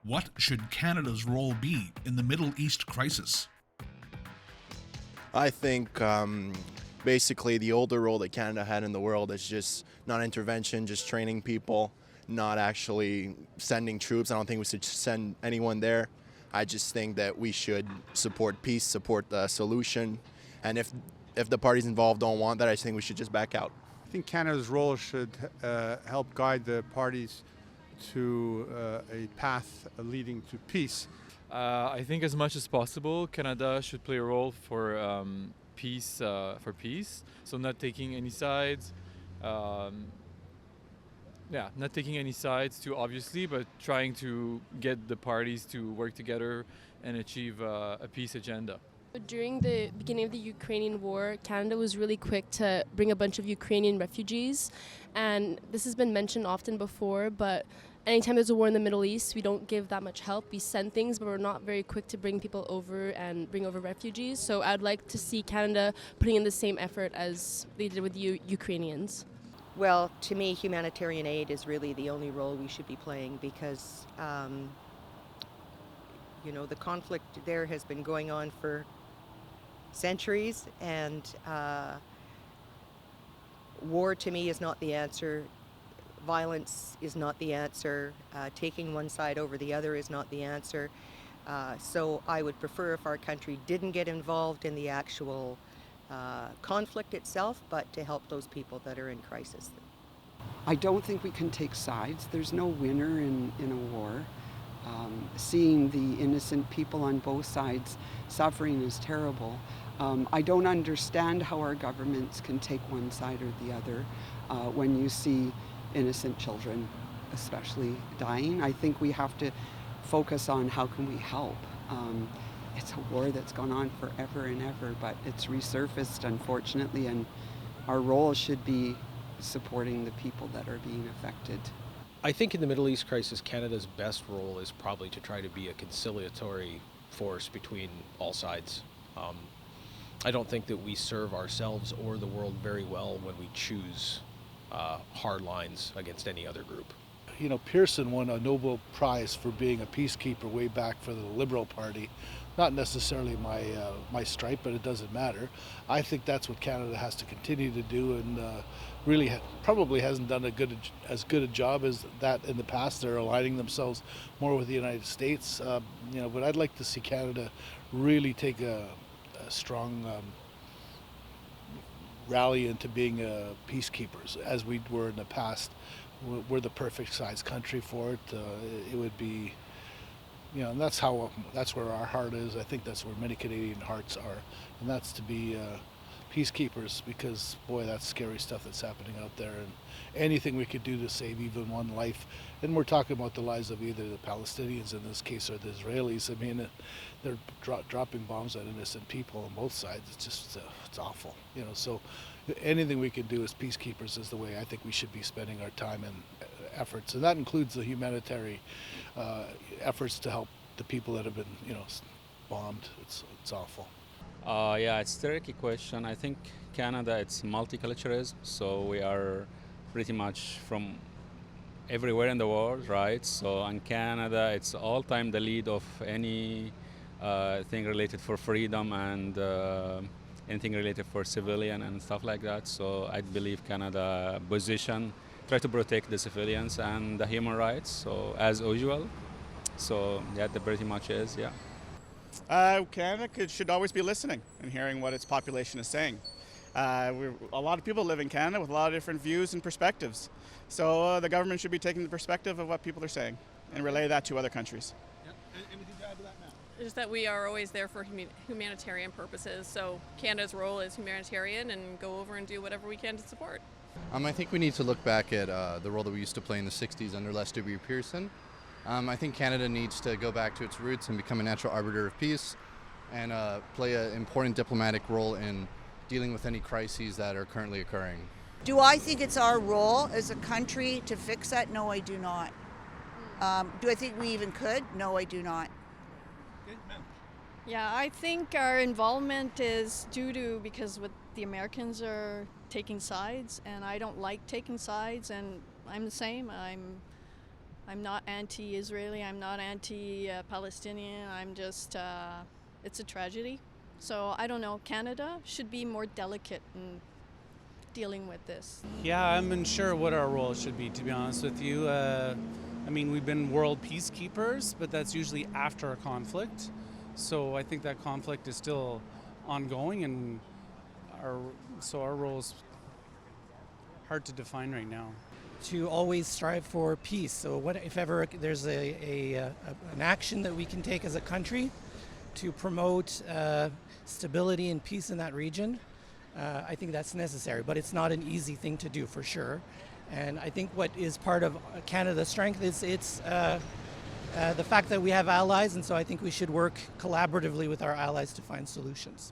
What should Canada's role be in the Middle East crisis? I think basically the older role that Canada had in the world is just non-intervention, just training people, not actually sending troops. I don't think we should send anyone there. I just think that we should support peace, support the solution, and if the parties involved don't want that, I just think we should just back out. I think Canada's role should help guide the parties to a path leading to peace. I think as much as possible, Canada should play a role for peace. So not taking any sides. Not taking any sides too obviously, but trying to get the parties to work together and achieve a peace agenda. During the beginning of the Ukrainian war, Canada was really quick to bring a bunch of Ukrainian refugees, and this has been mentioned often before, but anytime there's a war in the Middle East, we don't give that much help. We send things, but we're not very quick to bring people over and bring over refugees. So I'd like to see Canada putting in the same effort as they did with the Ukrainians. Well, to me, humanitarian aid is really the only role we should be playing because, the conflict there has been going on for centuries, and war to me is not the answer. Violence is not the answer. Taking one side over the other is not the answer. So I would prefer if our country didn't get involved in the actual conflict itself, but to help those people that are in crisis. I don't think we can take sides. There's no winner in a war. Seeing the innocent people on both sides suffering is terrible. I don't understand how our governments can take one side or the other when you see innocent children especially dying. I think we have to focus on how can we help. It's a war that's gone on forever and ever, but it's resurfaced unfortunately, and our role should be supporting the people that are being affected. I think in the Middle East crisis, Canada's best role is probably to try to be a conciliatory force between all sides. I don't think that we serve ourselves or the world very well when we choose hard lines against any other group. You know, Pearson won a Nobel Prize for being a peacekeeper way back for the Liberal Party. Not necessarily my stripe, but it doesn't matter. I think that's what Canada has to continue to do, and really probably hasn't done as good a job as that in the past. They're aligning themselves more with the United States, but I'd like to see Canada really take a strong rally into being peacekeepers, as we were in the past. We're the perfect size country for it. It would be, and that's where our heart is. I think that's where many Canadian hearts are, and that's to be peacekeepers, because boy, that's scary stuff that's happening out there, and anything we could do to save even one life. And we're talking about the lives of either the Palestinians in this case or the Israelis. I mean, they're dropping bombs at innocent people on both sides. It's just it's awful, so anything we can do as peacekeepers is the way I think we should be spending our time and efforts, and that includes the humanitarian efforts to help the people that have been bombed. It's awful. It's a tricky question. I think Canada, it's multiculturalism, so we are pretty much from everywhere in the world, right? So in Canada, it's all time the lead of any thing related for freedom and anything related for civilian and stuff like that. So I believe Canada position try to protect the civilians and the human rights. So as usual. So yeah, that pretty much is, yeah. Canada should always be listening and hearing what its population is saying. A lot of people live in Canada with a lot of different views and perspectives. So the government should be taking the perspective of what people are saying and relay that to other countries. Yeah. Anything to add to that now? Just that we are always there for humanitarian purposes. So Canada's role is humanitarian, and go over and do whatever we can to support. I think we need to look back at the role that we used to play in the 60s under Lester B. Pearson. I think Canada needs to go back to its roots and become a natural arbiter of peace and play an important diplomatic role in dealing with any crises that are currently occurring. Do I think it's our role as a country to fix that? No, I do not. Do I think we even could? No, I do not. Yeah, I think our involvement is because the Americans are taking sides, and I don't like taking sides, and I'm the same. I'm not anti-Israeli. I'm not anti-Palestinian. I'm just, it's a tragedy. So I don't know, Canada should be more delicate in dealing with this. Yeah, I'm unsure what our role should be, to be honest with you. I mean, we've been world peacekeepers, but that's usually after a conflict. So I think that conflict is still ongoing, and our role is hard to define right now. To always strive for peace. So what if ever there's an action that we can take as a country to promote stability and peace in that region, I think that's necessary, but it's not an easy thing to do for sure. And I think what is part of Canada's strength is it's the fact that we have allies, and so I think we should work collaboratively with our allies to find solutions.